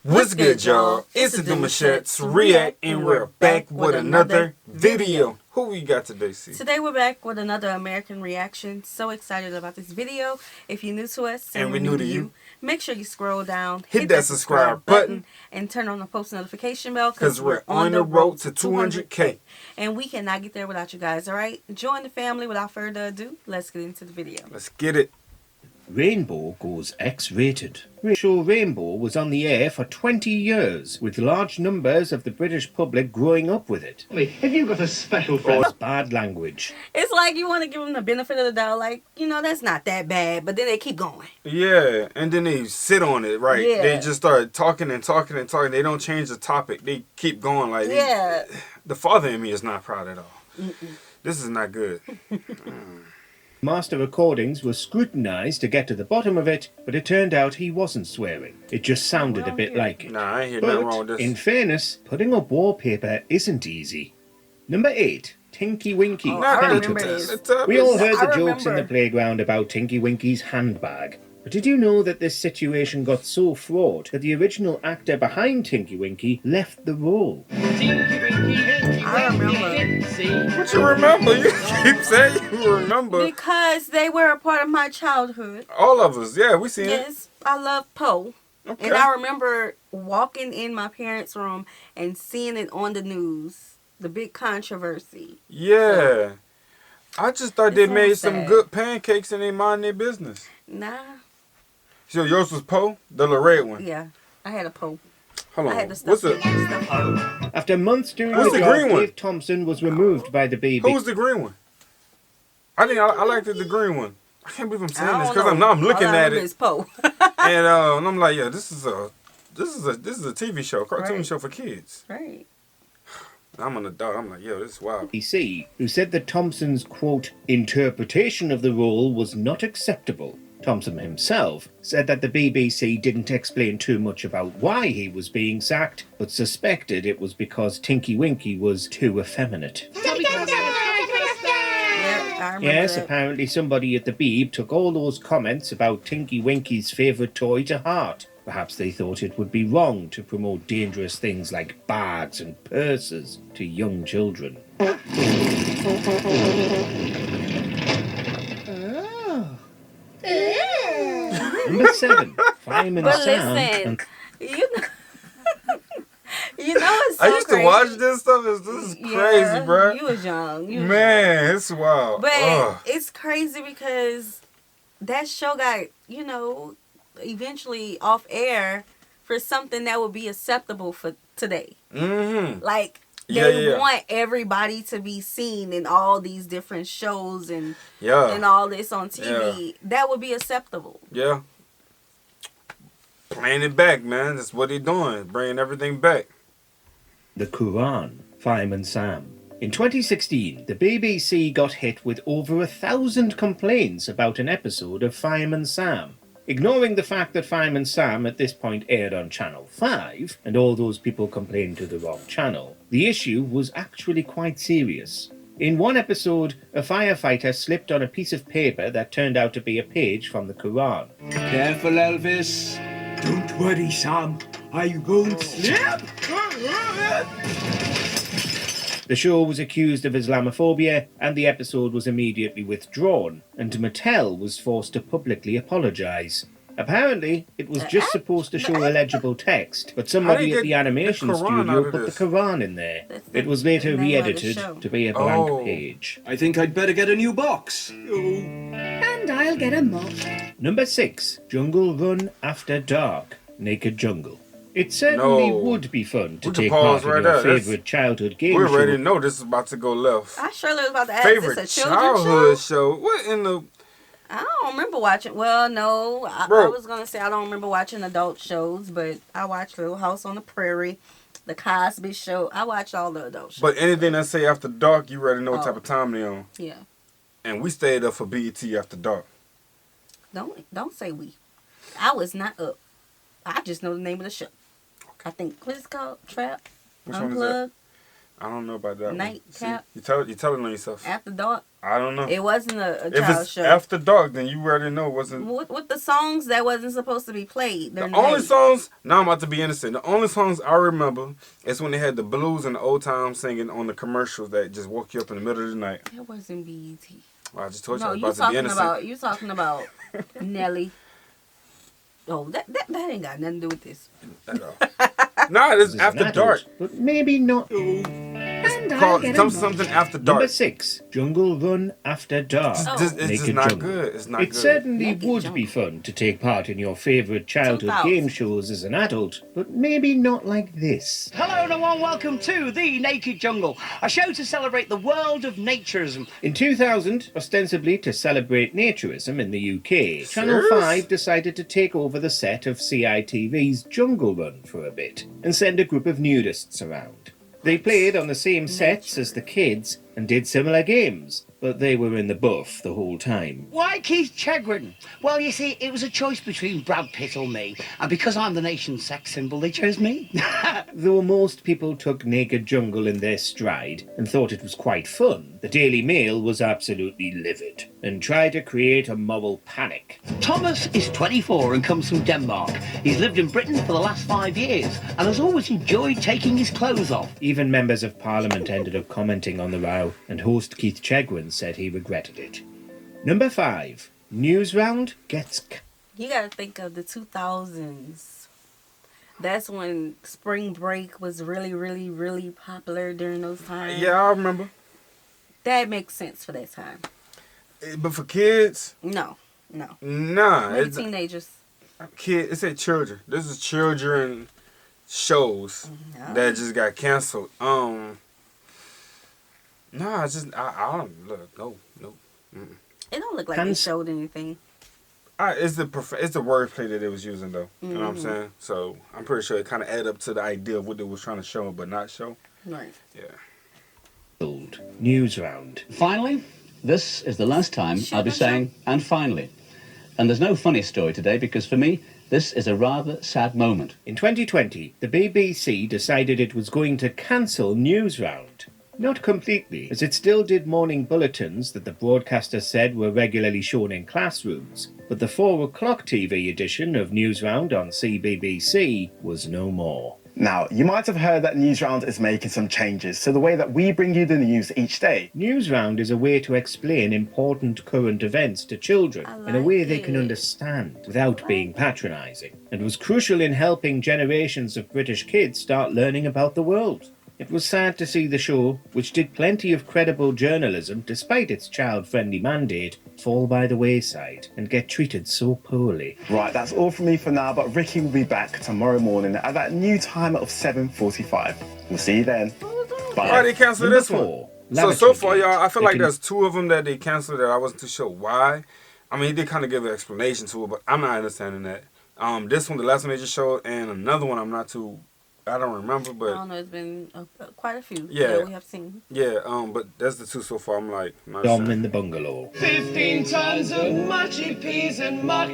What's good, y'all? It's the Demouchet REACT, and we're back with another video. Who we got today, C? Today we're back with another American reaction. So excited about this video. If you're new to us and we're new to you, make sure you scroll down, hit that subscribe button, and turn on the post notification bell because we're on the road to 200K. And we cannot get there without you guys, alright? Join the family. Without further ado, let's get into the video. Let's get it. Rainbow goes X-rated. The show Rainbow was on the air for 20 years, with large numbers of the British public growing up with it. Have you got a special friend? It's bad language. It's like you want to give them the benefit of the doubt, like, you know, that's not that bad, but then they keep going. Yeah, and then they sit on it, right? Yeah. They just start talking and talking and talking. They don't change the topic. They keep going like, yeah. The father in me is not proud at all. This is not good. Master recordings were scrutinised to get to the bottom of it, but it turned out he wasn't swearing. It just sounded a bit like it. Nah, I ain't hear nothing wrong with But, this. in fairness, putting up wallpaper isn't easy. Number 8. Tinky Winky. Oh, I remember this. We all heard the I jokes in remember. the playground about Tinky Winky's handbag. But did you know that this situation got so fraught that the original actor behind Tinky Winky left the role? I remember. What you remember? You keep saying you remember. Because they were a part of my childhood. All of us, yeah, we seen it. Yes, I love Poe. Okay. And I remember walking in my parents' room and seeing it on the news. The big controversy. Yeah. I just thought they It's so made some sad. good pancakes and they mind their business. Nah. So yours was Poe? The little red one? Yeah. I had a Poe. Hold I on. had the What's stuff. the... After months doing Who's the the job, green one? Dave Thompson was removed by the BBC. Who was the green one? I liked the green one. I can't believe I'm saying this because I'm looking All I at remember it is Poe. and I'm like, yeah, this is a TV show, cartoon Right. show for kids. Right. I'm an adult. I'm like, yo, this is wild. BBC, who said that Thompson's, quote, interpretation of the role was not acceptable. Thompson himself said that the BBC didn't explain too much about why he was being sacked, but suspected it was because Tinky Winky was too effeminate. Yeah, I remember Yes, that. apparently somebody at the Beeb took all those comments about Tinky Winky's favourite toy to heart. Perhaps they thought it would be wrong to promote dangerous things like bags and purses to young children. Number 7, Fireman But Sam. listen, you know, you know it's so I used crazy. to watch this stuff. This is crazy, bro. You was young. You was Man, it's wild. But Ugh. it's crazy because that show got, you know, eventually off air for something that would be acceptable for today. Mm-hmm. Like, they want everybody to be seen in all these different shows and all this on TV. Yeah. That would be acceptable. Yeah. Playing it back, man. That's what they're doing. Bringing everything back. The Quran, Fireman Sam. In 2016, the BBC got hit with over 1,000 complaints about an episode of Fireman Sam. Ignoring the fact that Fireman Sam at this point aired on Channel 5, and all those people complained to the wrong channel, the issue was actually quite serious. In one episode, a firefighter slipped on a piece of paper that turned out to be a page from the Quran. Careful, Elvis. Don't worry, Sam. I won't slip. The show was accused of Islamophobia, and the episode was immediately withdrawn, and Mattel was forced to publicly apologise. Apparently, it was just supposed to show illegible text, but somebody at the animation studio put the Quran in there. It was later re-edited to be a blank page. I think I'd better get a new box. And I'll get a mop. Number 6, Jungle Run After Dark, Naked Jungle. It certainly would be fun to take part in your favourite childhood game We show. already know this is about to go left. I surely was about to ask, Favorite this a children's childhood show? show? What in the... I don't remember watching. Well, no. I was going to say I don't remember watching adult shows, but I watched Little House on the Prairie, The Cosby Show. I watched all the adult shows. But anything that say after dark, you already know what type of time they on. Yeah. And we stayed up for BET after dark. Don't say we. I was not up. I just know the name of the show. I think, what's it called? Trap? Which one is Unplugged? I don't know about that one. Nightcap. See, you telling on yourself. After Dark. I don't know. It wasn't a If child it's show. After Dark, then you already know it wasn't. With the songs that wasn't supposed to be played. The only songs, now I'm about to be innocent, the only songs I remember is when they had the blues and the old time singing on the commercials that just woke you up in the middle of the night. That wasn't BET. Well, I just told you No, I was about to be innocent. you talking about Nelly. Oh, that ain't got nothing to do with this. At all. Nah, it's After Dark. But maybe not. And I'll Called get a mop. something After Dark. Number 6, Jungle Run After Dark. Oh. It's Naked just not Jungle. good. It's not It good. certainly Naked would Jungle. be fun to take part in your favourite childhood 2000. game shows as an adult, but maybe not like this. Hello and a warm welcome to The Naked Jungle, a show to celebrate the world of naturism. In 2000, ostensibly to celebrate naturism in the UK, Channel Serious? 5 decided to take over the set of CITV's Jungle Run for a bit and send a group of nudists around. They played on the same sets as the kids and did similar games, but they were in the buff the whole time. Why Keith Chegwin? Well, you see, it was a choice between Brad Pitt or me, and because I'm the nation's sex symbol, they chose me. Though most people took Naked Jungle in their stride and thought it was quite fun, the Daily Mail was absolutely livid and tried to create a moral panic. Thomas is 24 and comes from Denmark. He's lived in Britain for the last 5 years and has always enjoyed taking his clothes off. Even members of Parliament ended up commenting on the row, and host Keith Chegwin said he regretted it. Number 5, News Round gets... You gotta think of the 2000s. That's when spring break was really, really, really popular during those times. Yeah, I remember. That makes sense for that time. But for kids, No. nah. Maybe It's teenagers. it said children. This is children shows No. that just got canceled. Nah, I don't look. No. It don't look like they showed anything. It's the wordplay that it was using though. You know what I'm saying? So I'm pretty sure it kind of added up to the idea of what it was trying to show but not show. Right. Yeah. News Round. Finally, this is the last time I'll be saying, and finally. And there's no funny story today because for me, this is a rather sad moment. In 2020, the BBC decided it was going to cancel News Round. Not completely, as it still did morning bulletins that the broadcaster said were regularly shown in classrooms, but the 4 o'clock TV edition of News Round on CBBC was no more. Now, you might have heard that Newsround is making some changes to the way that we bring you the news each day. Newsround is a way to explain important current events to children in a way they can understand without being patronising, and was crucial in helping generations of British kids start learning about the world. It was sad to see the show, which did plenty of credible journalism despite its child-friendly mandate, fall by the wayside and get treated so poorly. Right, that's all from me for now, but Ricky will be back tomorrow morning at that new time of 7:45. We'll see you then. Bye. Why they canceled this one? Lavatory So far, y'all, I feel They like can- there's 2 of them that they canceled that I wasn't too sure why. I mean, he did kind of give an explanation to it, but I'm not understanding that. This one, the last one they just showed, and another one I don't remember, but I don't know. It's been quite a few Yeah. that we have seen. yeah, but that's the 2 so far. I'm like, not Dom sure. in the bungalow. 15 tons of mushy peas and muck.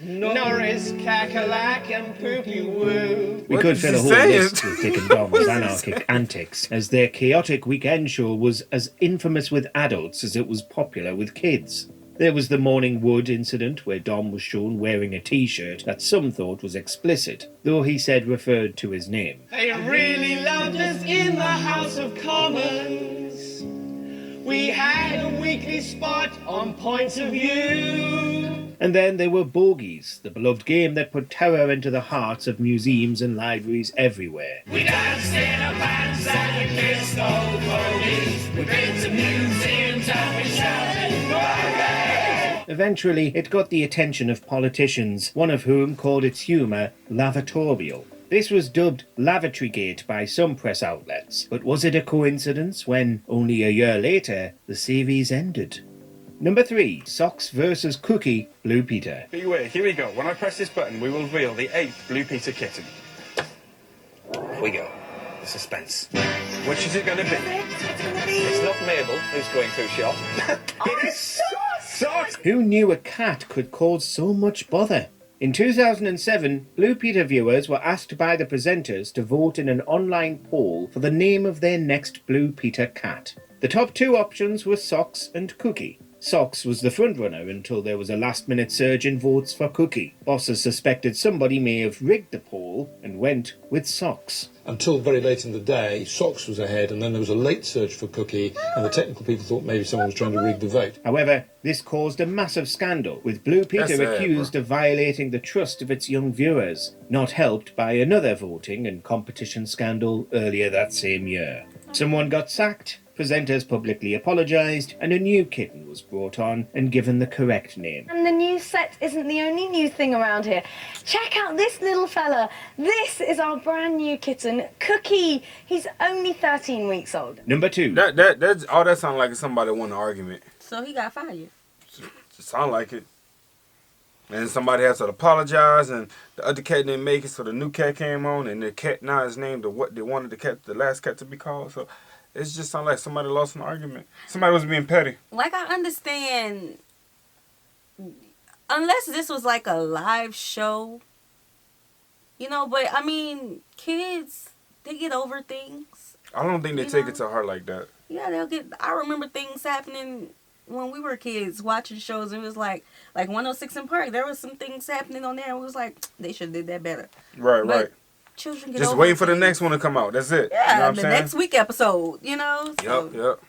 Norris, cackalack, and poopy woo. We What could is fill a he whole saying? list with Dick and Dom's anarchic antics, as their chaotic weekend show was as infamous with adults as it was popular with kids. There was the Morning Wood incident, where Dom was shown wearing a t-shirt that some thought was explicit, though he said referred to his name. They really loved us in the House of Commons. We had a weekly spot on Points of View. And then there were Bogies, the beloved game that put terror into the hearts of museums and libraries everywhere. We danced in a pants and we kissed old bogies. We've been to museums and we shouted, "Bogies!" Eventually, it got the attention of politicians, one of whom called its humour lavatorial. This was dubbed Lavatorygate by some press outlets, but was it a coincidence when, only a year later, the series ended? Number 3, Socks vs Cookie, Blue Peter. Beware, here we go. When I press this button, we will reveal the 8th Blue Peter kitten. Here we go. The suspense. Which is it going to be? It's not Mabel who's going through shop. It is Socks! Who knew a cat could cause so much bother? In 2007, Blue Peter viewers were asked by the presenters to vote in an online poll for the name of their next Blue Peter cat. The top two options were Socks and Cookie. Socks was the frontrunner until there was a last-minute surge in votes for Cookie. Bosses suspected somebody may have rigged the poll and went with Socks. Until very late in the day, Socks was ahead, and then there was a late surge for Cookie, and the technical people thought maybe someone was trying to rig the vote. However, this caused a massive scandal, with Blue Peter accused of violating the trust of its young viewers, not helped by another voting and competition scandal earlier that same year. Someone got sacked, presenters publicly apologised, and a new kitten was brought on and given the correct name. And the new set isn't the only new thing around here. Check out this little fella. This is our brand new kitten, Cookie. He's only 13 weeks old. Number 2. That sounds like somebody won an argument. So he got fired. Just sound like it. And somebody has to apologize, and the other cat didn't make it, so the new cat came on, and the cat now is named what they wanted the last cat to be called. So it just sounds like somebody lost an argument. Somebody was being petty. Like, I understand, unless this was like a live show, you know, but I mean, kids, they get over things. I don't think they take it to heart like that. Yeah, I remember things happening when we were kids watching shows. It was like 106 in Park. There was some things happening on there, and it was like, they should have did that better. Right. Children get just over waiting for the things. next one to come out. That's it. Yeah, you know what the I'm saying? next week episode, you know? So. Yep.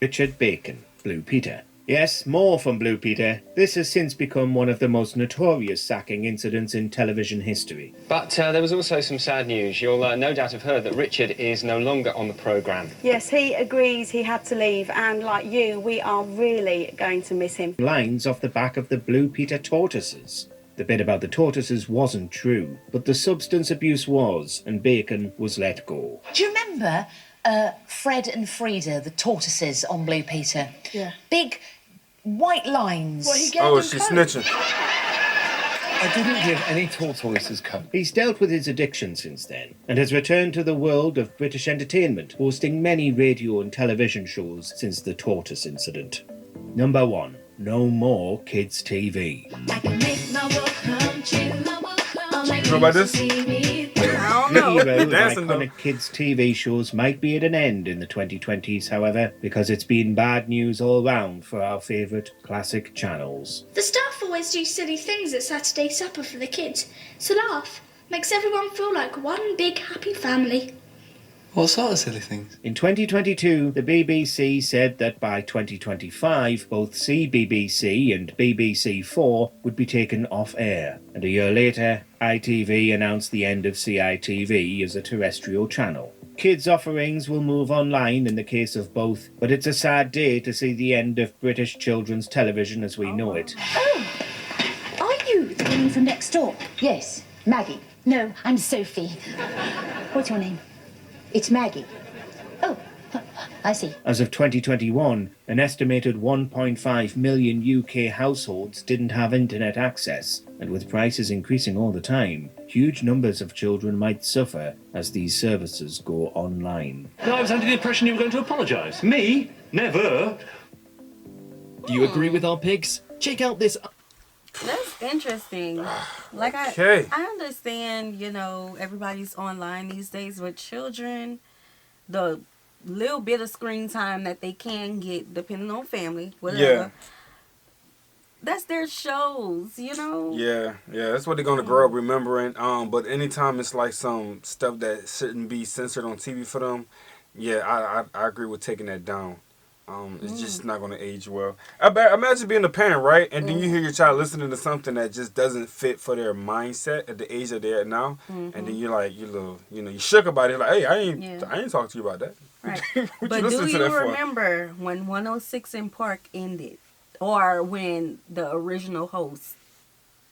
Richard Bacon, Blue Peter. Yes, more from Blue Peter. This has since become one of the most notorious sacking incidents in television history. But there was also some sad news. You'll no doubt have heard that Richard is no longer on the programme. Yes, he agrees he had to leave, and like you, we are really going to miss him. Lines off the back of the Blue Peter tortoises. The bit about the tortoises wasn't true, but the substance abuse was, and Bacon was let go. Do you remember Fred and Frida, the tortoises on Blue Peter? Yeah. Big white lines. Well, she's snitching. I didn't give any tortoises coat. He's dealt with his addiction since then, and has returned to the world of British entertainment, hosting many radio and television shows since the tortoise incident. Number 1. No more kids' TV. You know about this? I don't The know. era of Dancing, iconic kids' TV shows might be at an end in the 2020s, however, because it's been bad news all round for our favourite classic channels. The staff always do silly things at Saturday supper for the kids. It's a laugh. Makes everyone feel like one big happy family. What sort of silly things? In 2022, the BBC said that by 2025, both CBBC and BBC4 would be taken off air. And a year later, ITV announced the end of CITV as a terrestrial channel. Kids' offerings will move online in the case of both, but it's a sad day to see the end of British children's television as we know it. Oh, are you the woman from next door? Yes, Maggie. No, I'm Sophie. What's your name? It's Maggie. Oh, I see. As of 2021, an estimated 1.5 million UK households didn't have internet access, and with prices increasing all the time, huge numbers of children might suffer as these services go online. No, I was under the impression you were going to apologise. Me? Never. Do you agree with our pigs? Check out this... That's interesting. Like, Okay. I understand, you know, everybody's online these days, but children, the little bit of screen time that they can get, depending on family, whatever, that's their shows, you know? Yeah, that's what they're gonna grow up remembering. But anytime it's like some stuff that shouldn't be censored on TV for them, I agree with taking that down. It's just not gonna age well. Imagine being a parent, right? And then you hear your child listening to something that just doesn't fit for their mindset at the age that they're at now, and then you're like, you shook about it. Like, hey, I ain't talking to you about that. Right. What But you listening do to you that for? remember when 106 in Park ended, or when the original host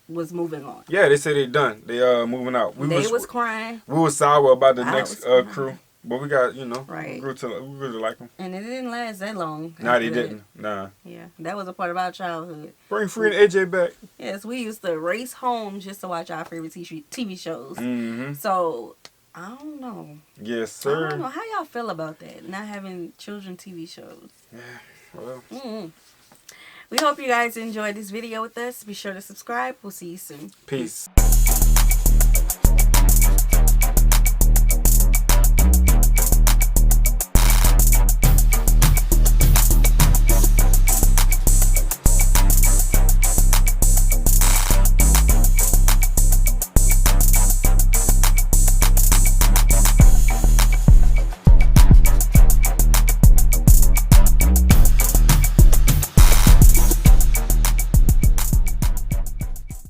was moving on? Yeah, they say they done. They moving out. They was crying. We was sour about the I next was crew, but we got Right. we really like them. And it didn't last that long. Nah, they after that. didn't. Nah. Yeah, that was a part of our childhood. Bring Free and AJ back. Yes, we used to race home just to watch our favorite TV shows. Mm-hmm. So, I don't know. Yes, I sir. don't know. How y'all feel about that? Not having children TV shows? Yeah, well. Mm-hmm. We hope you guys enjoyed this video with us. Be sure to subscribe. We'll see you soon. Peace.